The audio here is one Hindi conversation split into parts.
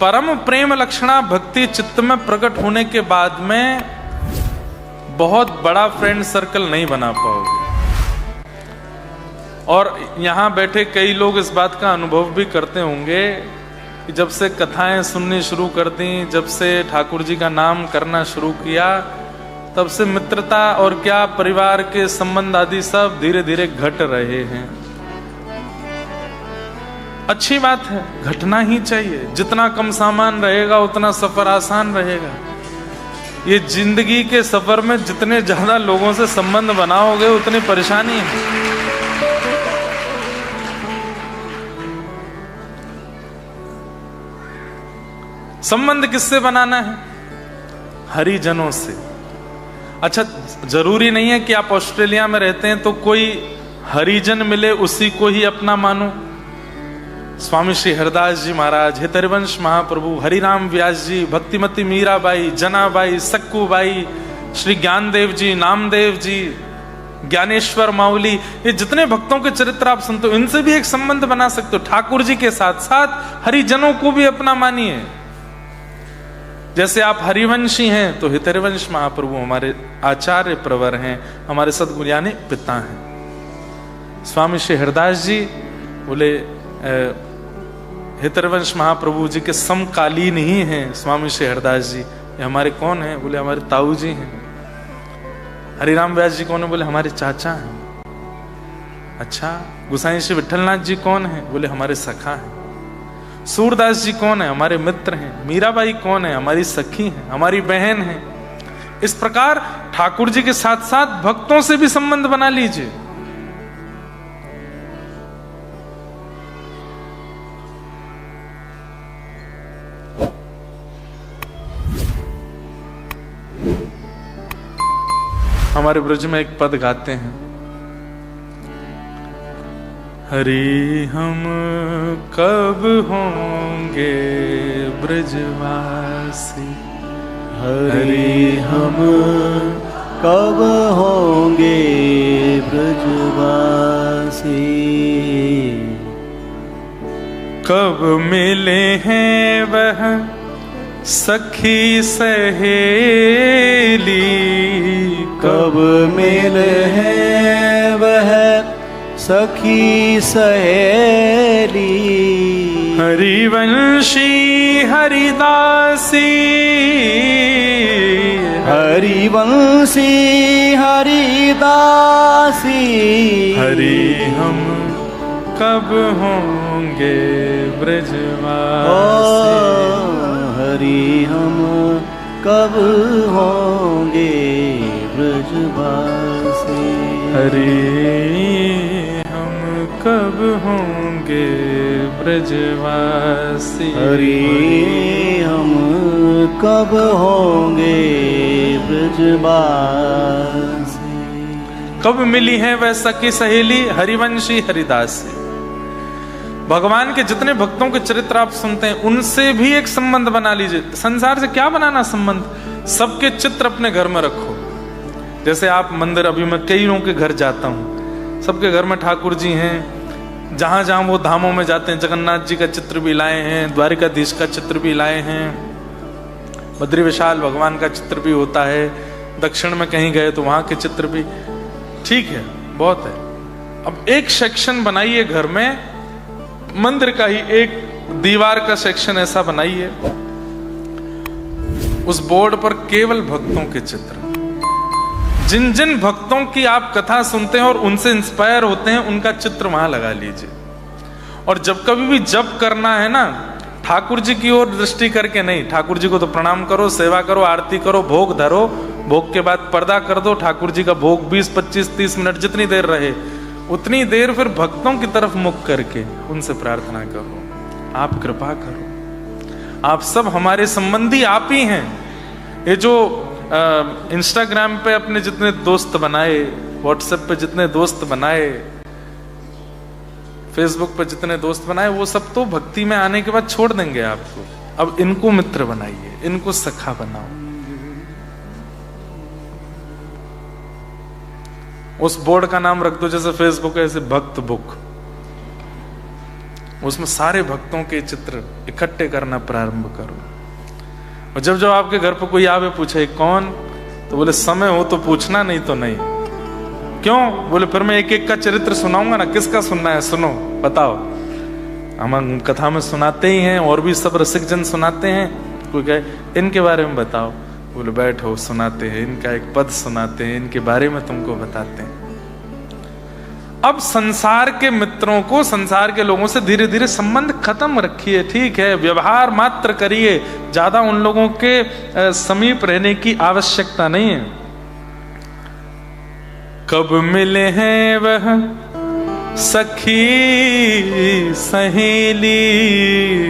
परम प्रेम लक्षणा भक्ति चित्त में प्रकट होने के बाद में बहुत बड़ा फ्रेंड सर्कल नहीं बना पाओगे। और यहां बैठे कई लोग इस बात का अनुभव भी करते होंगे कि जब से कथाएं सुननी शुरू कर दी, जब से ठाकुर जी का नाम करना शुरू किया, तब से मित्रता और क्या परिवार के संबंध आदि सब धीरे धीरे घट रहे हैं। अच्छी बात है, घटना ही चाहिए। जितना कम सामान रहेगा उतना सफर आसान रहेगा। ये जिंदगी के सफर में जितने ज्यादा लोगों से संबंध बनाओगे उतनी परेशानी है। संबंध किससे बनाना है? हरिजनों से। अच्छा, जरूरी नहीं है कि आप ऑस्ट्रेलिया में रहते हैं तो कोई हरिजन मिले उसी को ही अपना मानो। स्वामी श्री हरिदास जी महाराज, हितरिवंश महाप्रभु, हरिराम व्यास जी, भक्तिमती मीराबाई, जनाबाई, सक्कूबाई, श्री ज्ञानदेव जी, नामदेव जी, ज्ञानेश्वर माउली, ये जितने भक्तों के चरित्र आप सुनते हो, इनसे भी एक संबंध बना सकते हो। ठाकुर जी के साथ साथ हरिजनों को भी अपना मानिए। जैसे आप हरिवंशी हैं तो हितरिवंश महाप्रभु हमारे आचार्य प्रवर हैं, हमारे सद्गुरु यानी पिता हैं। स्वामी श्री हरिदास जी बोले हितरिवंश महाप्रभु जी के समकालीन ही हैं स्वामी श्री हरिदास जी। ये हमारे कौन हैं? बोले हमारे ताऊ जी हैं। हरिराम व्यास जी कौन है? बोले हमारे चाचा हैं। अच्छा, गुसाई श्री विठलनाथ जी कौन है? बोले हमारे सखा हैं। सूरदास जी कौन है? हमारे मित्र हैं। मीराबाई कौन है? हमारी सखी हैं, हमारी बहन है। इस प्रकार ठाकुर जी के साथ साथ भक्तों से भी संबंध बना लीजिए। हमारे ब्रज में एक पद गाते हैं, हरि हम कब होंगे ब्रजवासी, हरि हम कब होंगे ब्रजवासी, कब मिले हैं वह सखी सहेली, कब मिले हैं वह सखी सहेली, हरिवंशी हरिदासी, हरिवंशी हरिदासी, हरि हम कब होंगे ब्रजवासी, हरि हम कब होंगे ब्रजवासी, हरि हम कब होंगे ब्रजवासी, हरि हम कब होंगे ब्रजवासी। कब मिली है वह सखी सहेली हरिवंशी हरिदासी। भगवान के जितने भक्तों के चरित्र आप सुनते हैं उनसे भी एक संबंध बना लीजिए। संसार से क्या बनाना संबंध? सबके चित्र अपने घर में रखो। जैसे आप मंदिर, अभी मैं कईयों के घर जाता हूँ, सबके घर में ठाकुर जी हैं। जहां जहां वो धामों में जाते हैं, जगन्नाथ जी का चित्र भी लाए हैं, द्वारिकाधीश का चित्र भी लाए हैं, बद्री विशाल भगवान का चित्र भी होता है। दक्षिण में कहीं गए तो वहां के चित्र भी। ठीक है, बहुत है। अब एक सेक्शन बनाइए घर में, मंदिर का ही एक दीवार का सेक्शन ऐसा बनाइए, उस बोर्ड पर केवल भक्तों के चित्र। जिन जिन भक्तों की आप कथा सुनते हैं और उनसे इंस्पायर होते हैं, उनका चित्र वहां लगा लीजिए। और जब कभी भी जप करना है ना, ठाकुर जी की ओर दृष्टि करके नहीं, ठाकुर जी को तो प्रणाम करो, सेवा करो, आरती करो, भोग धरो, भोग के बाद पर्दा कर दो। ठाकुर जी का भोग 20, 25, 30 मिनट जितनी देर रहे उतनी देर फिर भक्तों की तरफ मुख करके उनसे प्रार्थना करो, आप कृपा करो। आप सब हमारे संबंधी आप ही हैं। ये जो इंस्टाग्राम पे अपने जितने दोस्त बनाए, व्हाट्सएप पे जितने दोस्त बनाए, फेसबुक पे जितने दोस्त बनाए, वो सब तो भक्ति में आने के बाद छोड़ देंगे आपको। अब इनको मित्र बनाइए, इनको सखा बनाओ। उस बोर्ड का नाम रख दो, जैसे फेसबुक है ऐसे भक्त बुक। उसमें सारे भक्तों के चित्र इकट्ठे करना प्रारंभ करो। और जब जब आपके घर पर कोई आवे पूछे कौन, तो बोले समय हो तो पूछना, नहीं तो नहीं। क्यों? बोले फिर मैं एक एक का चरित्र सुनाऊंगा ना। किसका सुनना है? सुनो, बताओ। हम कथा में सुनाते ही हैं, और भी सब रसिक जन सुनाते हैं। कोई कहे इनके बारे में बताओ, बोले बैठो सुनाते हैं। इनका एक पद सुनाते हैं, इनके बारे में तुमको बताते हैं। अब संसार के मित्रों को, संसार के लोगों से धीरे धीरे संबंध खत्म रखिए, ठीक है, व्यवहार मात्र करिए, ज्यादा उन लोगों के समीप रहने की आवश्यकता नहीं है। कब मिले हैं वह सखी सहेली,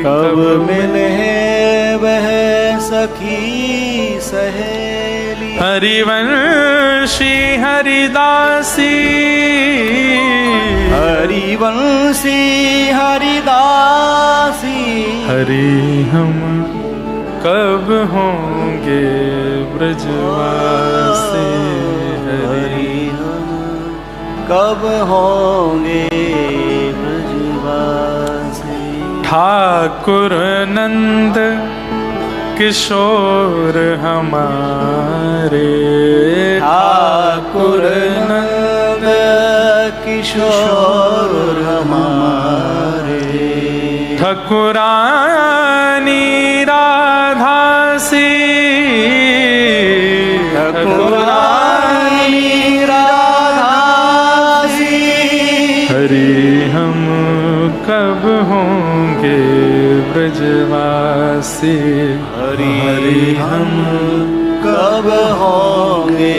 कब मिले हैं वह सखी सहेली, हरिवंशी हरिदासी, हरिवंशी हरिदासी, हरि हम कब होंगे ब्रजवासी, हरि हम कब होंगे ब्रजवासी। ठाकुर नंद किशोर हमारे, ठाकुर नंद किशोर हमारे, ठकुरानी राधासी, ठकुरानी राधासी, हरि हम कब होंगे ब्रजवासी, हरि हम कब होंगे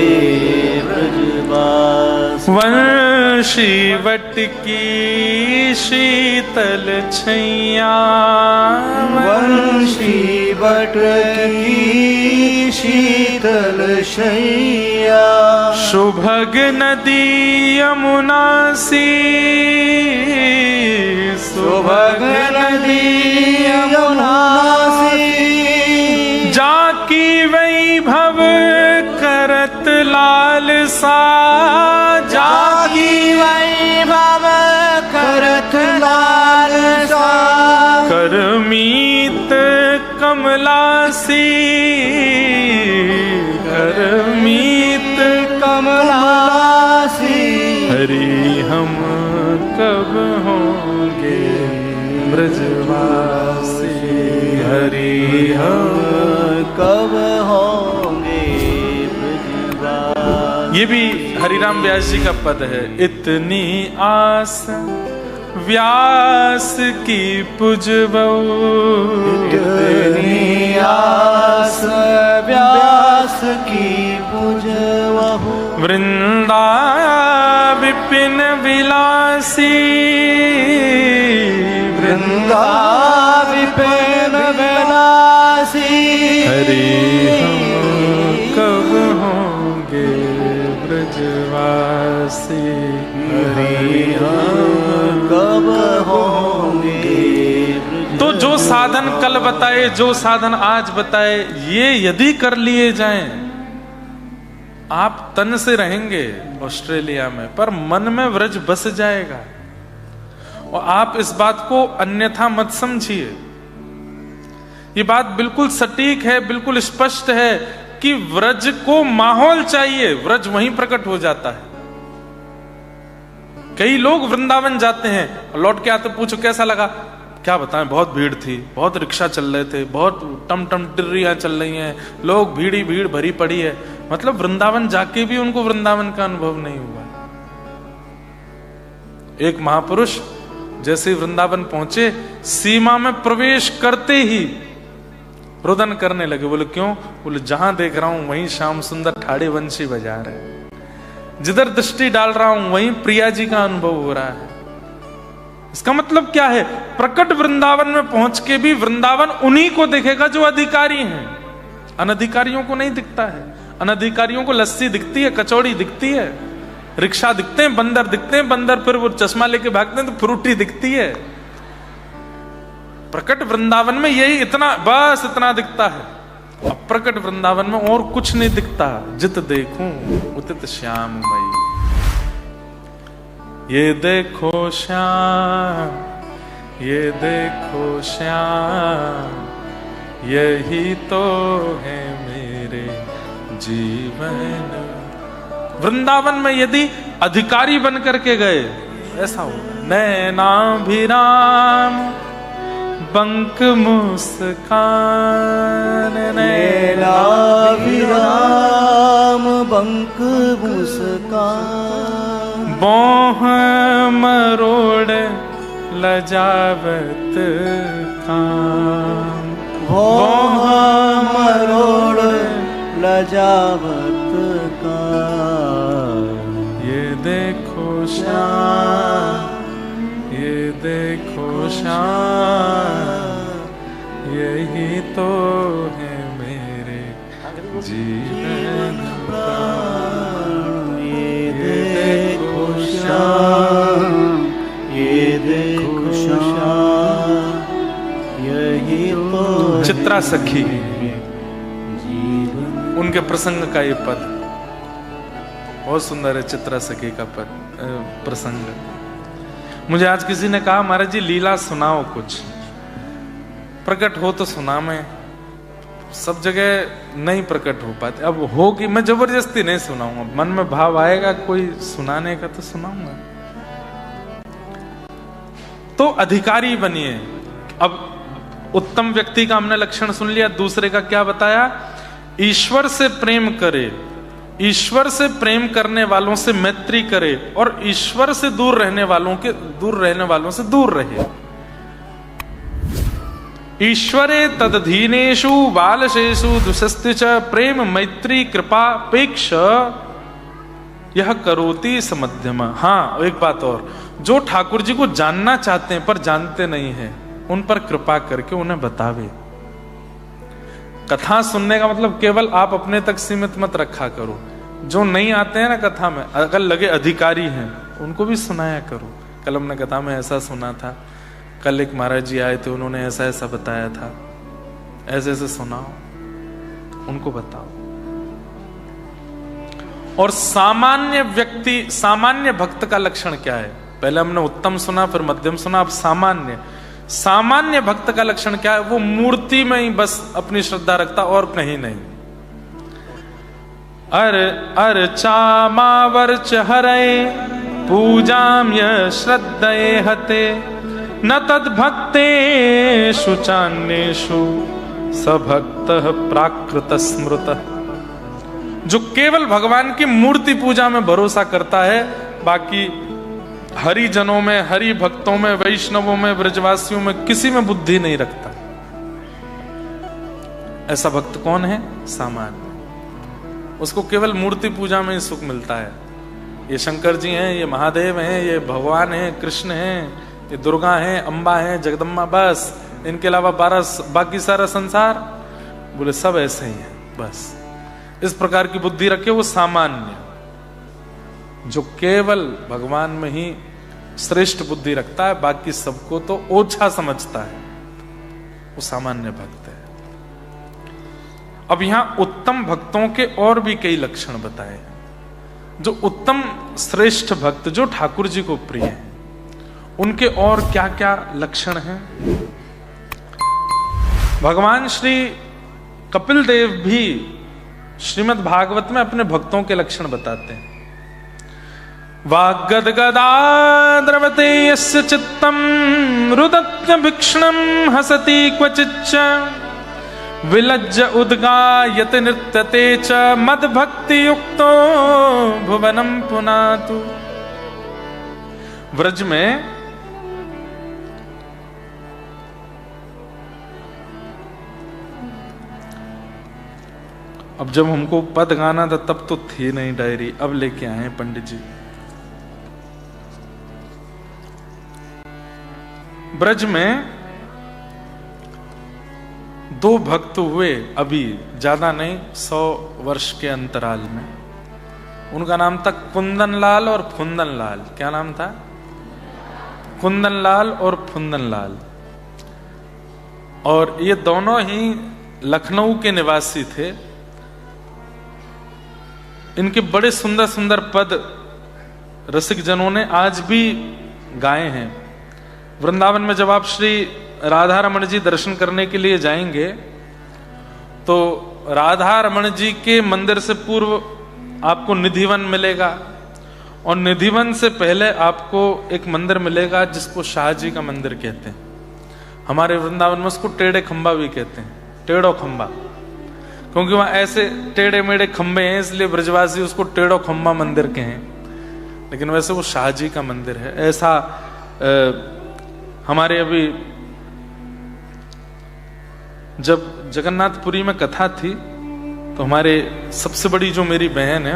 ब्रजवासी। वंशी वट की शीतल छैया, वंशी वट की शीतल शैया, सुभग नदी यमुना सी, सुभग नदी यमुना सी, जाकी वैभव करत लालसा, जाकी वैभव करत लालसा, करमीत कमलासी, करमीत कमलासी, हरि हम कब होंगे ब्रजवासी, हरि हम कब होंगे ब्रजवासी। ये भी हरिराम व्यास जी का पद है। इतनी आस व्यास की पुजबऊ, इतनी आस व्यास की पुजबहु, वृंदा विपिन विलासी, वृंदा विपिन विलासी, हरि हम कब होंगे ब्रजवासी, हरि हम कब होंगे ब्रजवासी। तो जो साधन कल बताए, जो साधन आज बताए, ये यदि कर लिए जाएं, आप तन से रहेंगे ऑस्ट्रेलिया में, पर मन में व्रज बस जाएगा। और आप इस बात को अन्यथा मत समझिए। ये बात बिल्कुल सटीक है, बिल्कुल स्पष्ट है कि व्रज को माहौल चाहिए, व्रज वहीं प्रकट हो जाता है। कई लोग वृंदावन जाते हैं और लौट के आते, पूछो कैसा लगा? क्या बताएं, बहुत भीड़ थी, बहुत रिक्शा चल रहे थे, बहुत टम टम टिर्रियां चल रही हैं, लोग भीड़ ही भीड़ भरी पड़ी है। मतलब वृंदावन जाके भी उनको वृंदावन का अनुभव नहीं हुआ। एक महापुरुष जैसे वृंदावन पहुंचे, सीमा में प्रवेश करते ही रुदन करने लगे। बोले क्यों? बोले जहां देख रहा हूं वहीं श्याम सुंदर ठाड़े वंशी बजा रहे, जिधर दृष्टि डाल रहा हूं वहीं प्रिया जी का अनुभव हो रहा है। इसका मतलब क्या है? प्रकट वृंदावन में पहुंच के भी वृंदावन उन्हीं को दिखेगा जो अधिकारी हैं, अनधिकारियों को नहीं दिखता है। अनधिकारियों को लस्सी दिखती है, कचौड़ी दिखती है, रिक्शा दिखते हैं, बंदर दिखते हैं, बंदर फिर वो चश्मा लेके भागते हैं तो फ्रूटी दिखती है। प्रकट वृंदावन में यही इतना, बस इतना दिखता है। अब प्रकट वृंदावन में और कुछ नहीं दिखता। जित देखूं उतित श्याममयी, ये देखो श्याम, ये देखो श्याम, यही तो है मेरे जीवन। वृंदावन में यदि अधिकारी बन करके गए ऐसा हो, नैनाभिराम बंक मुस्कान, नैनाभिराम बंक मुस्कान, बोह मरोड़ लजावत काम, बोह मरोड़ लजावत काम। ये देखो श्याम, ये देखो श्याम, यही तो है मेरे जीवन प्राण। ये देखो श्याम, ये देखो श्याम, यही तो चित्रा सखी जीवन। उनके प्रसंग का ये पद बहुत सुंदर है। चित्रा सखी का पद प्रसंग। मुझे आज किसी ने कहा महाराज जी लीला सुनाओ, कुछ प्रकट हो तो सुना। मैं सब जगह नहीं प्रकट हो पाते, अब हो कि मैं जबरदस्ती नहीं सुनाऊंगा। मन में भाव आएगा कोई सुनाने का तो सुनाऊंगा। तो अधिकारी बनिए। अब उत्तम व्यक्ति का हमने लक्षण सुन लिया। दूसरे का क्या बताया? ईश्वर से प्रेम करे, ईश्वर से प्रेम करने वालों से मैत्री करे और ईश्वर से दूर रहने वालों से दूर रहे। ईश्वरे तदधीनेषु बालशेषु दुषस्ति च प्रेम मैत्री कृपापेक्ष यह करोति समध्यम। हाँ, एक बात और, जो ठाकुर जी को जानना चाहते हैं पर जानते नहीं हैं, उन पर कृपा करके उन्हें बतावे। कथा सुनने का मतलब केवल आप अपने तक सीमित मत रखा करो। जो नहीं आते हैं ना कथा में, अगर लगे अधिकारी हैं, उनको भी सुनाया करो। कल हमने कथा में ऐसा सुना था, कल एक महाराज जी आए थे, उन्होंने ऐसा ऐसा बताया था, ऐसे ऐसे सुनाओ, उनको बताओ। और सामान्य व्यक्ति, सामान्य भक्त का लक्षण क्या है? पहले हमने उत्तम सुना, फिर मध्यम सुना, अब सामान्य। सामान्य भक्त का लक्षण क्या है? वो मूर्ति में ही बस अपनी श्रद्धा रखता और कहीं नहीं। अर्चामावर्च हरे पूजाम्य श्रद्धये हते न तद्भक्तेषु चान्येषु सभक्तः प्राकृत स्मृतः। जो केवल भगवान की मूर्ति पूजा में भरोसा करता है, बाकी हरिजनों में, हरि भक्तों में, वैष्णवों में, ब्रजवासियों में किसी में बुद्धि नहीं रखता, ऐसा भक्त कौन है? सामान्य। उसको केवल मूर्ति पूजा में ही सुख मिलता है। ये शंकर जी हैं, ये महादेव हैं, ये भगवान हैं, कृष्ण हैं, ये दुर्गा हैं, अम्बा हैं, जगदम्बा, बस इनके अलावा बाकी सारा संसार बोले सब ऐसे ही है। बस इस प्रकार की बुद्धि रखे वो सामान्य। जो केवल भगवान में ही श्रेष्ठ बुद्धि रखता है, बाकी सबको तो ओछा समझता है, वो सामान्य भक्त है। अब यहां उत्तम भक्तों के और भी कई लक्षण बताए। जो उत्तम श्रेष्ठ भक्त, जो ठाकुर जी को प्रिय है, उनके और क्या क्या लक्षण हैं? भगवान श्री कपिल देव भी श्रीमद् भागवत में अपने भक्तों के लक्षण बताते हैं। वाग्गदगदा द्रवते यस्य चित्तम रुदत्य भीक्ष्णं हसति क्वचिच्च विलज्ज उद्गायते नृत्यते च मद्भक्ति युक्तो भुवनं पुनातु। व्रज में अब जब हमको पद गाना था तब तो थी नहीं डायरी, अब लेके आए हैं पंडित जी। ब्रज में दो भक्त हुए, अभी ज्यादा नहीं, 100 वर्ष के अंतराल में। उनका नाम था कुंदन लाल और फुंदन लाल। क्या नाम था? कुंदन लाल और फुंदन लाल। और ये दोनों ही लखनऊ के निवासी थे। इनके बड़े सुंदर सुंदर पद रसिक जनों ने आज भी गाए हैं। वृंदावन में जब आप श्री राधा रमण जी दर्शन करने के लिए जाएंगे तो राधा रमण जी के मंदिर से पूर्व आपको निधिवन मिलेगा, और निधिवन से पहले आपको एक मंदिर मिलेगा जिसको शाहजी का मंदिर कहते हैं। हमारे वृंदावन में उसको टेढ़े खंबा भी कहते हैं, टेढ़ो खंबा, क्योंकि वहां ऐसे टेढ़े मेढ़े खंबे हैं, इसलिए ब्रजवासी उसको टेढ़ो खंबा मंदिर कहें, लेकिन वैसे वो शाहजी का मंदिर है। ऐसा हमारे अभी जब जगन्नाथपुरी में कथा थी तो हमारे सबसे बड़ी जो मेरी बहन है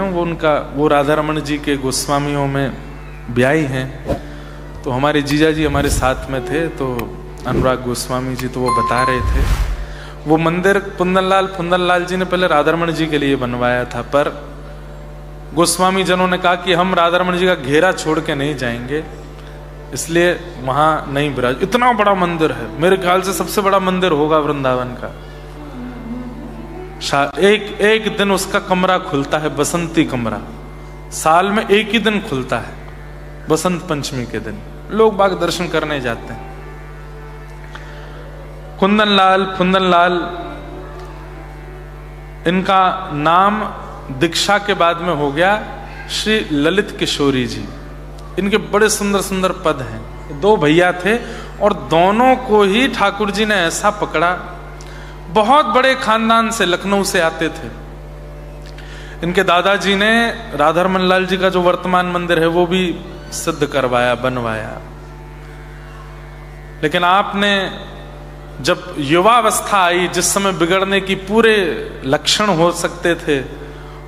वो राधा रमण जी के गोस्वामियों में ब्याही हैं, तो हमारे जीजा जी हमारे साथ में थे, तो अनुराग गोस्वामी जी, तो वो बता रहे थे वो मंदिर कुंदनलाल जी ने पहले राधा रमण जी के लिए बनवाया था, पर गोस्वामी जनों ने कहा कि हम राधा रमण जी का घेरा छोड़ के नहीं जाएंगे, इसलिए वहां नहीं विराज। इतना बड़ा मंदिर है, मेरे ख्याल से सबसे बड़ा मंदिर होगा वृंदावन का। एक दिन उसका कमरा खुलता है, बसंती कमरा, साल में एक ही दिन खुलता है, बसंत पंचमी के दिन लोग बाग दर्शन करने जाते हैं। कुंदनलाल इनका नाम दीक्षा के बाद में हो गया श्री ललित किशोरी जी। इनके बड़े सुंदर सुंदर पद हैं। दो भैया थे और दोनों को ही ठाकुर जी ने ऐसा पकड़ा, बहुत बड़े खानदान से, लखनऊ से आते थे। इनके दादाजी ने राधा रमन लाल जी का जो वर्तमान मंदिर है वो भी सिद्ध करवाया, बनवाया। लेकिन आपने जब युवावस्था आई, जिस समय बिगड़ने की पूरे लक्षण हो सकते थे,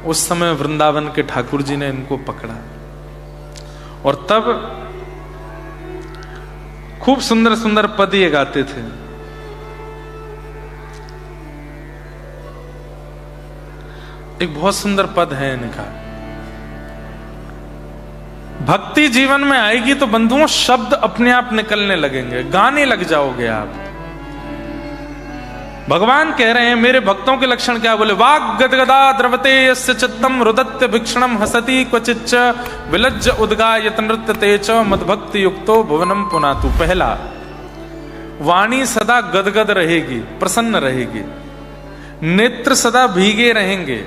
उस समय वृंदावन के ठाकुर जी ने इनको पकड़ा और तब खूब सुंदर सुंदर पद ये गाते थे। एक बहुत सुंदर पद है इनका, भक्ति जीवन में आएगी तो बंधुओं शब्द अपने आप निकलने लगेंगे, गाने लग जाओगे आप। भगवान कह रहे हैं मेरे भक्तों के लक्षण क्या, बोले वाग गदगदा द्रवते यस्य चित्तम रुदत्य भिक्षणम हसति क्वचिच्च विलज्ज उद्गायत नृत्य तेच मदभक्ति युक्तो भुवनम पुनातु। पहला, वाणी सदा गदगद रहेगी, प्रसन्न रहेगी, नेत्र सदा भीगे रहेंगे,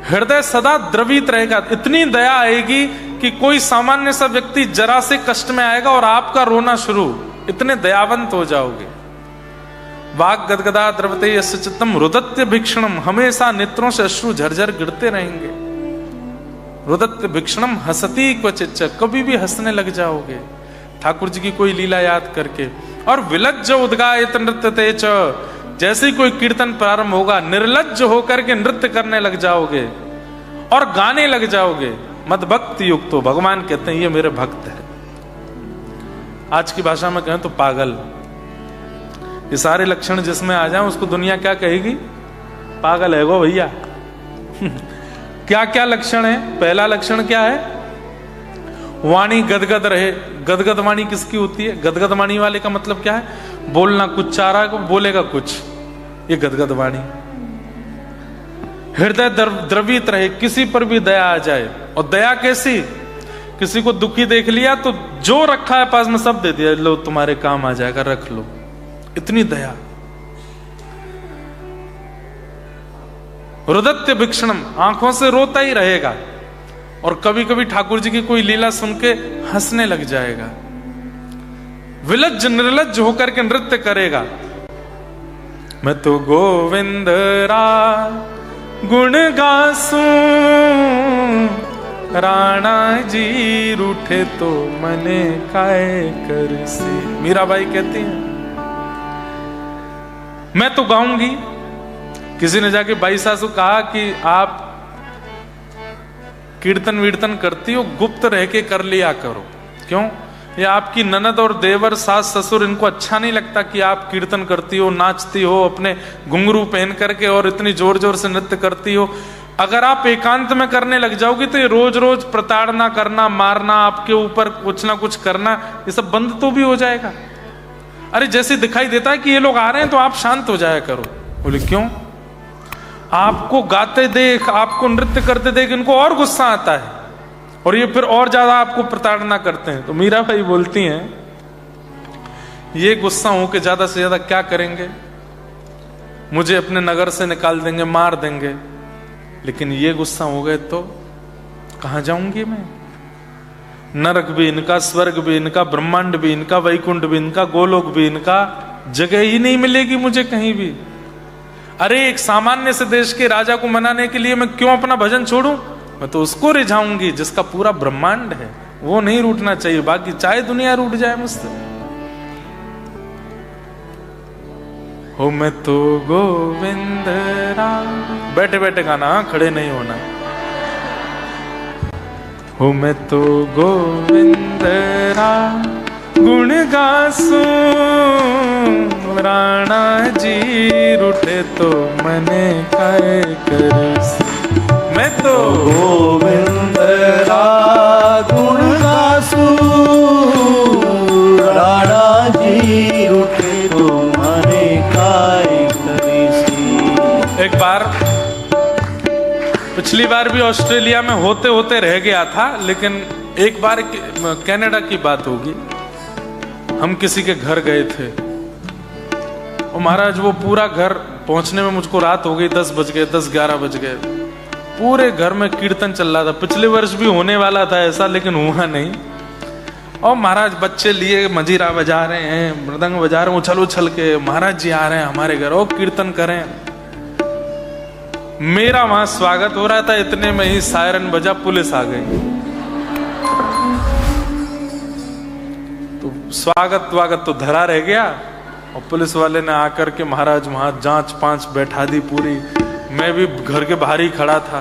हृदय सदा द्रवित रहेगा, इतनी दया आएगी कि कोई सामान्य सा व्यक्ति जरा से कष्ट में आएगा और आपका रोना शुरू, इतने दयावंत हो जाओगे। वाग गदगदा द्रवते यस्य चित्तम रुदत्य भिक्षणम, हमेशा नेत्रों से अश्रु झरझर गिरते रहेंगे। रुदत्य भिक्षणम हसति क्वचिच्च, कभी भी हंसने लग जाओगे ठाकुर जी की कोई लीला याद करके। और विलज्ज उद्गायत नृत्य तेच, जैसे ही कोई कीर्तन प्रारंभ होगा निर्लज्ज होकर के नृत्य करने लग जाओगे और गाने लग जाओगे। मदभक्ति युक्तो, भगवान कहते हैं ये मेरे भक्त है। आज की भाषा में कहें तो पागल। ये सारे लक्षण जिसमें आ जाए उसको दुनिया क्या कहेगी, पागल है वो भैया। क्या क्या लक्षण है? पहला लक्षण क्या है, वाणी गदगद रहे। गदगद वाणी किसकी होती है? गदगद वाणी वाले का मतलब क्या है, बोलना कुछ चाह रहा है बोलेगा कुछ, ये गदगद वाणी। हृदय द्रवित रहे, किसी पर भी दया आ जाए। और दया कैसी, किसी को दुखी देख लिया तो जो रखा है पास में सब दे दिया, लो तुम्हारे काम आ जाएगा, रख लो, इतनी दया। रुदत्य भिक्षणम, आंखों से रोता ही रहेगा और कभी कभी ठाकुर जी की कोई लीला सुन के हंसने लग जाएगा। विलज्ज निर्लज्ज होकर के नृत्य करेगा। मैं तो गोविंद रा गुण गासूं, राणा जी रूठे तो मने काय कर से। मीराबाई कहती है मैं तो गाऊंगी। किसी ने जाके बाई सासू कहा कि आप कीर्तन वीर्तन करती हो, गुप्त रह के कर लिया करो। क्यों? ये आपकी ननद और देवर, सास ससुर, इनको अच्छा नहीं लगता कि आप कीर्तन करती हो, नाचती हो, अपने घुंघरू पहन करके और इतनी जोर जोर से नृत्य करती हो। अगर आप एकांत में करने लग जाओगी तो ये रोज रोज प्रताड़ना करना, मारना, आपके ऊपर कुछ ना कुछ करना, ये सब बंद तो भी हो जाएगा। अरे जैसे दिखाई देता है कि ये लोग आ रहे हैं तो आप शांत हो जाया करो। बोले क्यों? आपको गाते देख, आपको नृत्य करते देख इनको और गुस्सा आता है और ये फिर और ज्यादा आपको प्रताड़ना करते हैं। तो मीराबाई बोलती हैं ये गुस्सा हूं कि ज्यादा से ज्यादा क्या करेंगे, मुझे अपने नगर से निकाल देंगे, मार देंगे। लेकिन ये गुस्सा हो गए तो कहां जाऊंगी मैं? नरक भी इनका, स्वर्ग भी इनका, ब्रह्मांड भी इनका, वैकुंठ भी इनका, गोलोक भी इनका, जगह ही नहीं मिलेगी मुझे कहीं भी। अरे एक सामान्य से देश के राजा को मनाने के लिए मैं क्यों अपना भजन छोड़ूं? मैं तो उसको रिझाऊंगी जिसका पूरा ब्रह्मांड है, वो नहीं रूठना चाहिए, बाकी चाहे दुनिया रूठ जाए मुझसे। हो मैं तो गोविंद राम, बैठे बैठे गाना, खड़े नहीं होना। हो मैं तो गोविंद राम गुण गासू, राणा जी रूठे तो मने काय करस। मैं तो गोविंद राम गुण गासू, राणा जी रूठे तो मने काय करिसी। एक बार, पिछली बार भी ऑस्ट्रेलिया में होते होते रह गया था, लेकिन एक बार कनाडा की बात होगी, हम किसी के घर गए थे और महाराज वो पूरा घर पहुंचने में मुझको रात हो गई, 10 बज गए, 10-11 बज गए। पूरे घर में कीर्तन चल रहा था, पिछले वर्ष भी होने वाला था ऐसा, लेकिन हुआ नहीं। और महाराज बच्चे लिए मजीरा बजा रहे हैं, मृदंग बजा रहे हैं, उछल उछल के, महाराज जी आ रहे हैं हमारे घर, और कीर्तन करें। मेरा वहां स्वागत हो रहा था, इतने में ही सायरन बजा, पुलिस आ गई। तो स्वागत तो धरा रह गया, और पुलिस वाले ने आकर के महाराज वहां जांच पांच बैठा दी पूरी। मैं भी घर के बाहर ही खड़ा था,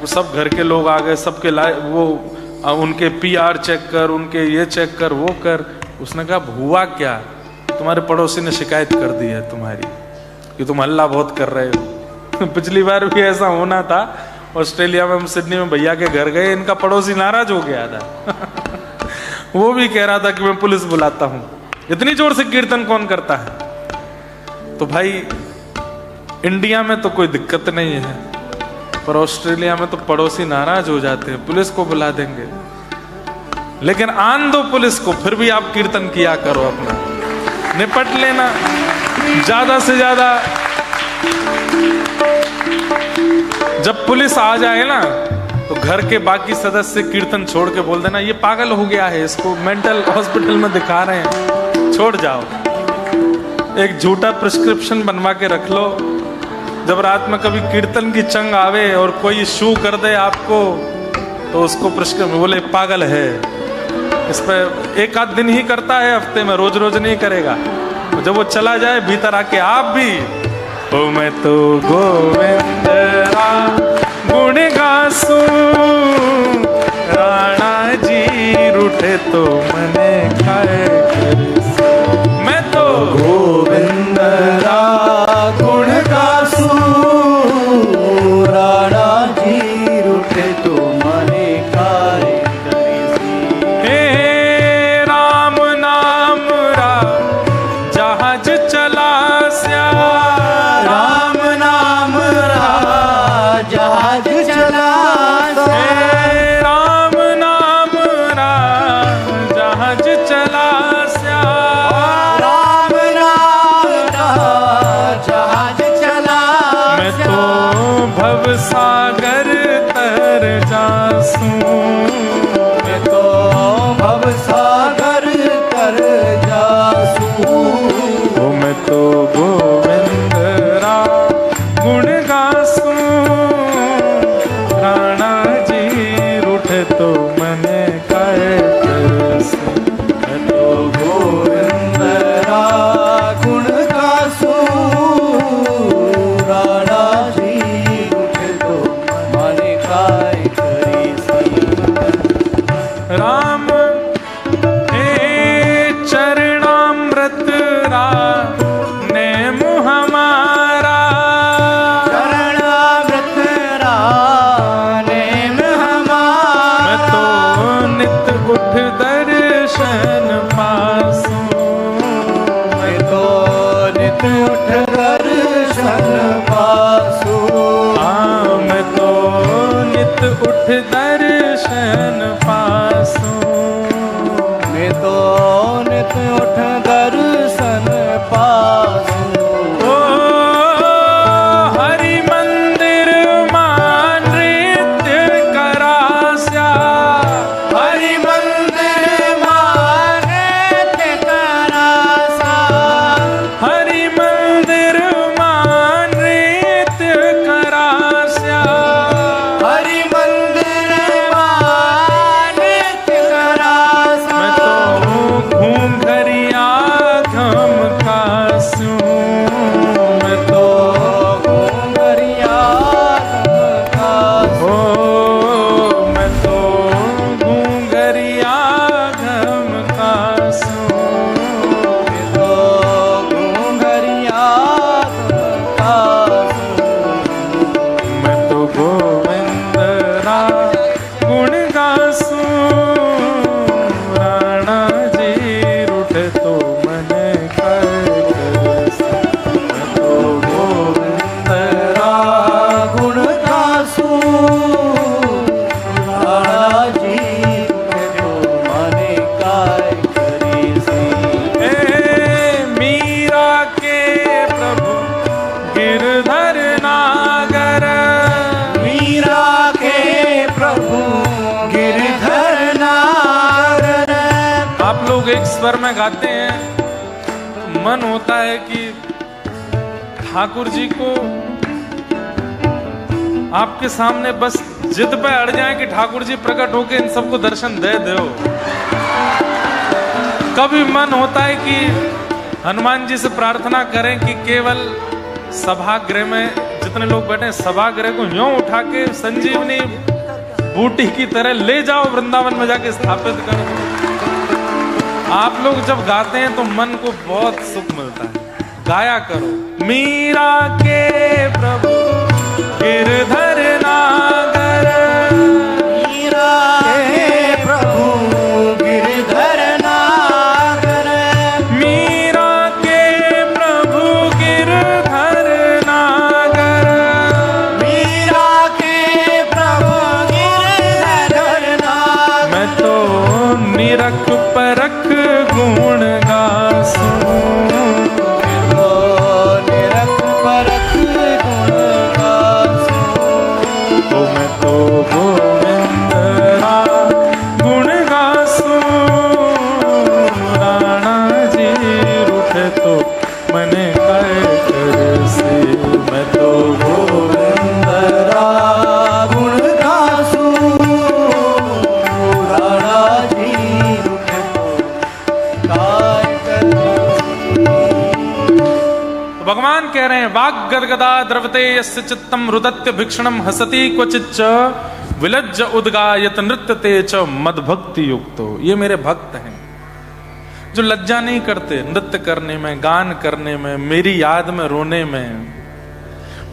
वो सब घर के लोग आ गए, सबके वो उनके PR चेक कर, उनके ये चेक कर, वो कर। उसने कहा हुआ क्या? तुम्हारे पड़ोसी ने शिकायत कर दी है तुम्हारी कि तुम हल्ला बहुत कर रहे हो। पिछली बार भी ऐसा होना था, ऑस्ट्रेलिया में हम सिडनी में भैया के घर गए, इनका पड़ोसी नाराज हो गया था। वो भी कह रहा था कि मैं पुलिस बुलाता हूं, इतनी जोर से कीर्तन कौन करता है। तो भाई इंडिया में तो कोई दिक्कत नहीं है, पर ऑस्ट्रेलिया में तो पड़ोसी नाराज हो जाते हैं, पुलिस को बुला देंगे। लेकिन आन दो पुलिस को, फिर भी आप कीर्तन किया करो, अपना निपट लेना। ज्यादा से ज्यादा जब पुलिस आ जाए ना, तो घर के बाकी सदस्य कीर्तन छोड़ के बोल देना ये पागल हो गया है, इसको मेंटल हॉस्पिटल में दिखा रहे हैं, छोड़ जाओ। एक झूठा प्रिस्क्रिप्शन बनवा के रख लो, जब रात में कभी कीर्तन की चंग आवे और कोई शू कर दे आपको, तो उसको प्रिस्क्रिप्शन बोले पागल है। इस पे एक आध दिन ही करता है हफ्ते में, रोज रोज नहीं करेगा। जब वो चला जाए भीतर आके आप भी, ओ मैं तो गोविंद राम गुण गासू, राणा जी रूठे तो मने खाए करसी। मैं तो गोविंद राम गुण गासू, राणा जी रूठे तो मने काय करिसी। हे राम नाम रा जहाज चला स्या, राम नाम रा जहाज चला, हे राम नाम रा स्वर में गाते हैं, मन होता है कि ठाकुर जी को आपके सामने बस जिद पे अड़ जाए कि ठाकुर जी प्रकट होके इन सबको दर्शन दे दो। कभी मन होता है कि हनुमान जी से प्रार्थना करें कि केवल सभागृह में जितने लोग बैठे हैं सभागृह को यूं उठा के संजीवनी बूटी की तरह ले जाओ, वृंदावन में जाके स्थापित करो। आप लोग जब गाते हैं तो मन को बहुत सुख मिलता है। गाया करो। मीरा के प्रभु गिरधर नागर, मीरा के प्रभु गिरधर नागर, मीरा के प्रभु गिरधर नागर, मीरा के प्रभु गिरधर नागर। मैं तो निरख परख गुण गासूं, निरख परख गुण गासूं। तो मैं तो गोविंद गुण गासूं। राणा जी रूठे तो मने कर से, मैं तो गोविंद गुण गासूं। राणा जी रुठे तो काय करसी। तो भगवान कह रहे हैं वाग गदगदा द्रवते यस्य चित्तम रुदत्य भिक्षणम हसति क्वचिच्च विलज्ज उद्गायत नृत्यते च मदभक्ति युक्तो। ये मेरे भक्त हैं जो लज्जा नहीं करते नृत्य करने में, गान करने में, मेरी याद में रोने में,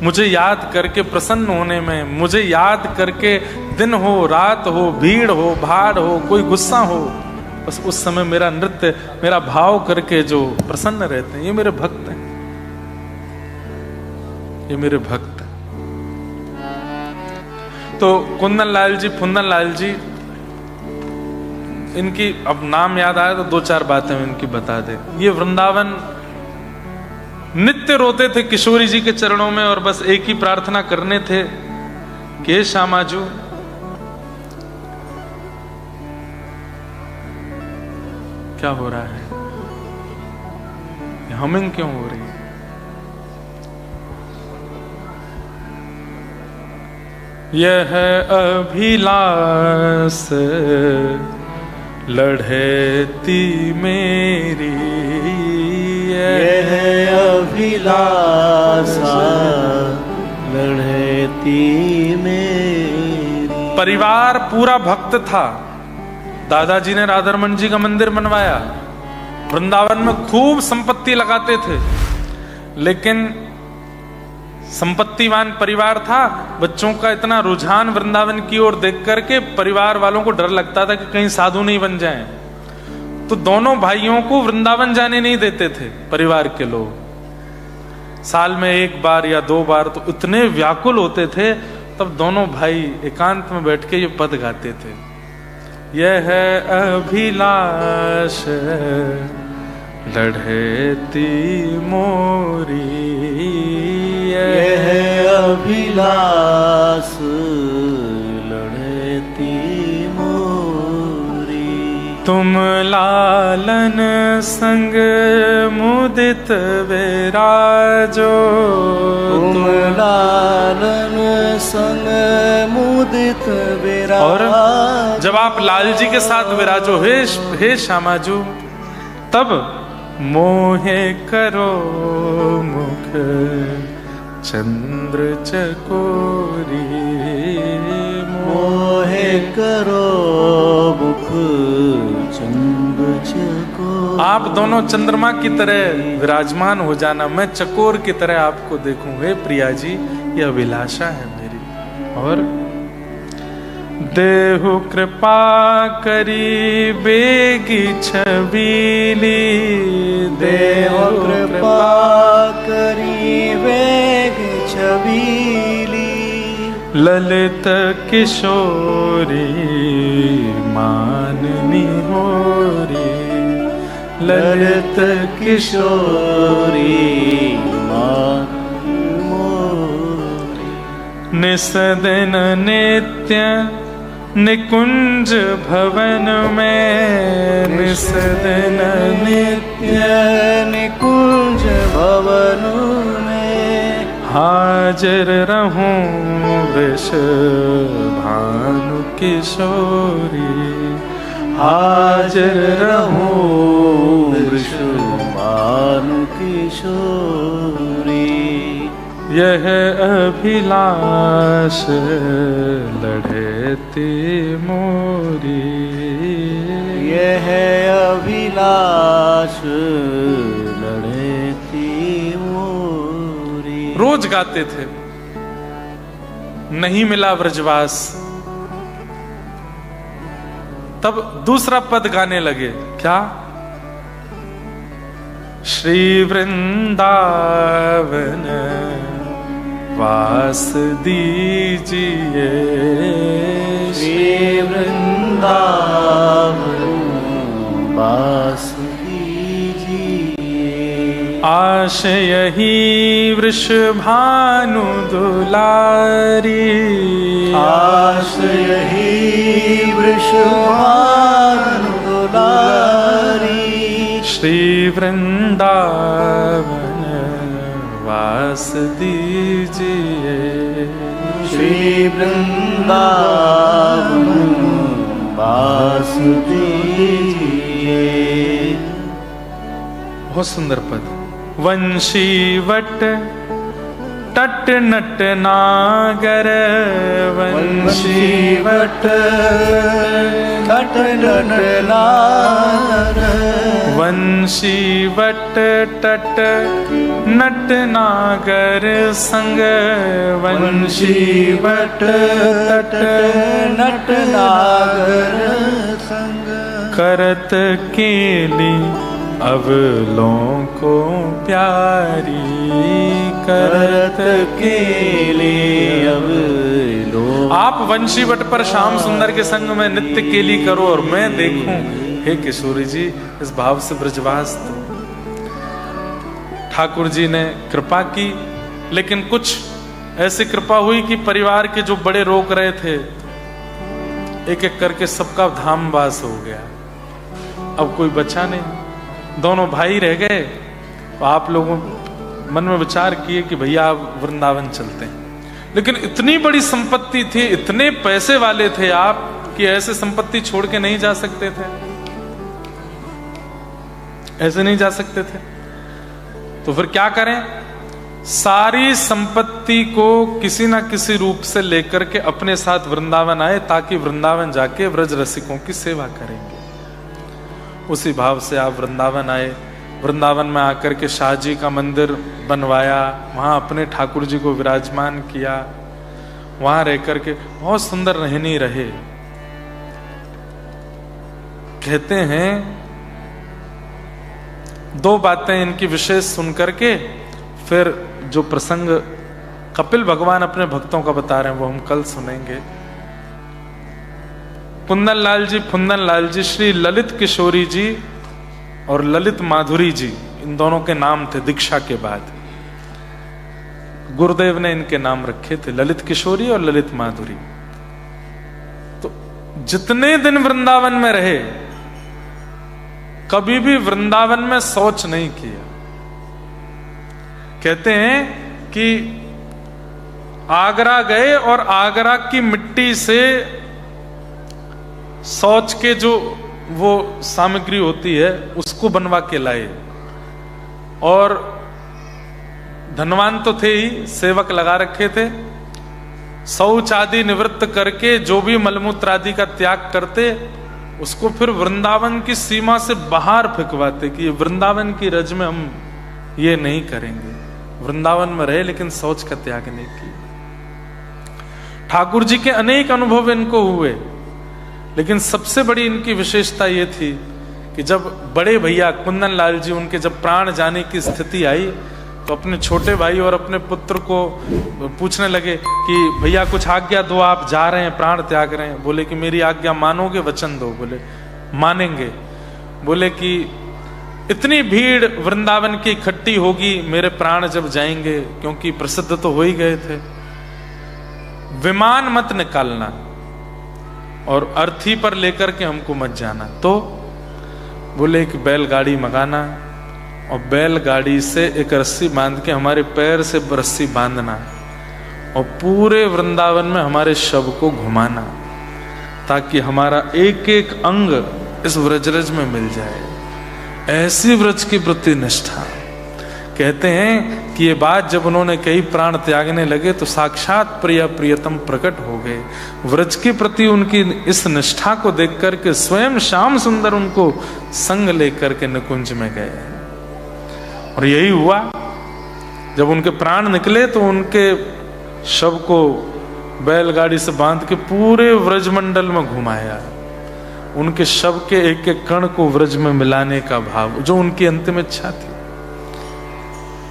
मुझे याद करके प्रसन्न होने में, मुझे याद करके दिन हो रात हो, भीड़ हो भाड़ हो, कोई गुस्सा हो, बस उस समय मेरा नृत्य मेरा भाव करके जो प्रसन्न रहते हैं, ये मेरे भक्त हैं, ये मेरे भक्त हैं। तो कुंदन लाल जी, फुंदन लाल जी, इनकी अब नाम याद आया तो दो चार बातें इनकी बता दे। ये वृंदावन नित्य रोते थे किशोरी जी के चरणों में और बस एक ही प्रार्थना करने थे कि हे श्यामाजू क्या हो रहा है, हमिंग क्यों हो रही है? यह अभिलाष लढ़ेती मेरी, यह अभिलाषा लढ़ेती मेरी। परिवार पूरा भक्त था। दादाजी ने राधारमण जी का मंदिर बनवाया, वृंदावन में खूब संपत्ति लगाते थे, लेकिन संपत्तिवान परिवार था। बच्चों का इतना रुझान वृंदावन की ओर देख करके परिवार वालों को डर लगता था कि कहीं साधु नहीं बन जाएं, तो दोनों भाइयों को वृंदावन जाने नहीं देते थे परिवार के लोग। साल में एक बार या दो बार तो इतने व्याकुल होते थे, तब दोनों भाई एकांत में बैठ के ये पद गाते थे। यह अभिलाष लढ़ेती मोरी, यह अभिलाष लढ़ेती मोरी। तुम लालन संग मुदित विराजो, तुम लालन संग मुदित विराजो। और जब आप लाल जी के साथ विराजो हे श्यामाजू, तब मोहे करो मुख चंद्र चकोरी, मोहे करो मुख चंद्र चकोरी। आप दोनों चंद्रमा की तरह विराजमान हो जाना, मैं चकोर की तरह आपको देखूं। हे प्रिया जी, ये अभिलाषा है मेरी। और देहु कृपा करी बेगी छबीली, देहु कृपा करी बेगी छबीली। ललित किशोरी माननी होरी, ललित किशोरी मान मोरी। निस दिन नित्य निकुंज भवन में निसदन नित्य निकुंज भवन में हाजिर रहूं वृष भानु किशोरी, हाजिर रहूं वृषभानु किशोरी। यह अभिलाष लढ़ेती मोरी, यह अभिलाष लढ़ेती मोरी। रोज गाते थे। नहीं मिला व्रजवास, तब दूसरा पद गाने लगे। क्या? श्री वृंदावन वास दीजिए, श्री वृंदावन वास दीजिए। आश यही वृषभानु दुलारी, आश यही वृषभानु दुलारी। श्री वृंदावन वास दीजिए, श्री वृंदावन वास दीजिए। बहुत सुंदर पद। वंशीवट टट नट नागर, वंशीवट टट नट नागर, वंशीवट टट नट नागर संग, वंशीवट टट नट नागर संग। करत केली अवलों को प्यारी, करत केली अवलों। आप वंशीवट पर श्याम सुंदर के संग में नित्य केली करो और मैं देखूं। हे किशोरी जी, इस भाव से ब्रजवास। तो ठाकुर जी ने कृपा की, लेकिन कुछ ऐसी कृपा हुई कि परिवार के जो बड़े रोक रहे थे, एक एक करके सबका धामवास हो गया। अब कोई बचा नहीं, दोनों भाई रह गए। तो आप लोगों मन में विचार किए कि भैया आप वृंदावन चलते हैं। लेकिन इतनी बड़ी संपत्ति थी, इतने पैसे वाले थे आप, कि ऐसे संपत्ति छोड़ के नहीं जा सकते थे, ऐसे नहीं जा सकते थे। तो फिर क्या करें? सारी संपत्ति को किसी ना किसी रूप से लेकर के अपने साथ वृंदावन आए, ताकि वृंदावन जाके व्रज रसिकों की सेवा करेंगे। उसी भाव से आप वृंदावन आए। वृंदावन में आकर के शाह जी का मंदिर बनवाया, वहां अपने ठाकुर जी को विराजमान किया, वहां रह करके बहुत सुंदर रहनी रहे। कहते हैं दो बातें इनकी विशेष सुन करके फिर जो प्रसंग कपिल भगवान अपने भक्तों का बता रहे हैं वो हम कल सुनेंगे। कुंदन लाल जी, फुंदन लाल जी, श्री ललित किशोरी जी और ललित माधुरी जी, इन दोनों के नाम थे दीक्षा के बाद। गुरुदेव ने इनके नाम रखे थे, ललित किशोरी और ललित माधुरी। तो जितने दिन वृंदावन में रहे, कभी भी वृंदावन में शौच नहीं किया। कहते हैं कि आगरा गए और आगरा की मिट्टी से शौच के जो वो सामग्री होती है उसको बनवा के लाए। और धनवान तो थे ही, सेवक लगा रखे थे। शौच आदि निवृत्त करके जो भी मलमूत्र आदि का त्याग करते, उसको फिर वृंदावन की सीमा से बाहर फेंकवाते कि वृंदावन की रज में हम ये नहीं करेंगे। वृंदावन में रहे लेकिन शौच का त्याग नहीं किया। ठाकुर जी के अनेक अनुभव इनको हुए, लेकिन सबसे बड़ी इनकी विशेषता ये थी कि जब बड़े भैया कुंदन लाल जी, उनके जब प्राण जाने की स्थिति आई, तो अपने छोटे भाई और अपने पुत्र को पूछने लगे कि भैया कुछ आज्ञा दो, आप जा रहे हैं, प्राण त्याग रहे हैं। बोले कि मेरी आज्ञा मानोगे, वचन दो। बोले मानेंगे। बोले कि इतनी भीड़ वृंदावन की इकट्ठी होगी मेरे प्राण जब जाएंगे, क्योंकि प्रसिद्ध तो हो ही गए थे, विमान मत निकालना, और अर्थी पर लेकर के हमको मत जाना। तो बोले एक बैलगाड़ी मंगाना और बैलगाड़ी से एक रस्सी बांध के हमारे पैर से रस्सी बांधना और पूरे वृंदावन में हमारे शव को घुमाना, ताकि हमारा एक एक अंग इस व्रजरज में मिल जाए। ऐसी व्रज की प्रति निष्ठा। कहते हैं कि ये बात जब उन्होंने कई प्राण त्यागने लगे तो साक्षात प्रिय प्रियतम प्रकट हो गए। व्रज के प्रति उनकी इस निष्ठा को देख करके स्वयं श्याम सुंदर उनको संग लेकर के निकुंज में गए। और यही हुआ, जब उनके प्राण निकले तो उनके शव को बैलगाड़ी से बांध के पूरे व्रजमंडल में घुमाया। उनके शव के एक एक कण को व्रज में मिलाने का भाव, जो उनकी अंतिम इच्छा थी।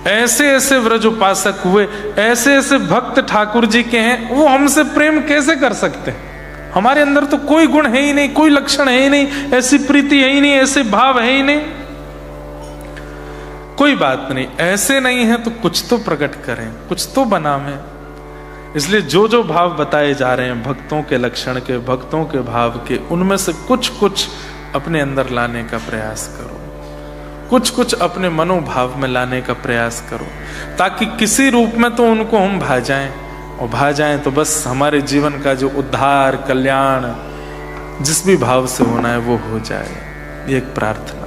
ऐसे ऐसे व्रज उपासक हुए, ऐसे ऐसे भक्त ठाकुर जी के हैं, वो हमसे प्रेम कैसे कर सकते हैं? हमारे अंदर तो कोई गुण है ही नहीं, कोई लक्षण है ही नहीं, ऐसी प्रीति है ही नहीं, ऐसे भाव है ही नहीं। कोई बात नहीं, ऐसे नहीं है तो कुछ तो प्रकट करें, कुछ तो बनावें। इसलिए जो जो भाव बताए जा रहे हैं भक्तों के लक्षण के, भक्तों के भाव के, उनमें से कुछ कुछ अपने अंदर लाने का प्रयास करो, कुछ कुछ अपने मनोभाव में लाने का प्रयास करो, ताकि किसी रूप में तो उनको हम भा जाएं, और भा जाएं तो बस हमारे जीवन का जो उद्धार कल्याण जिस भी भाव से होना है वो हो जाए। ये एक प्रार्थना।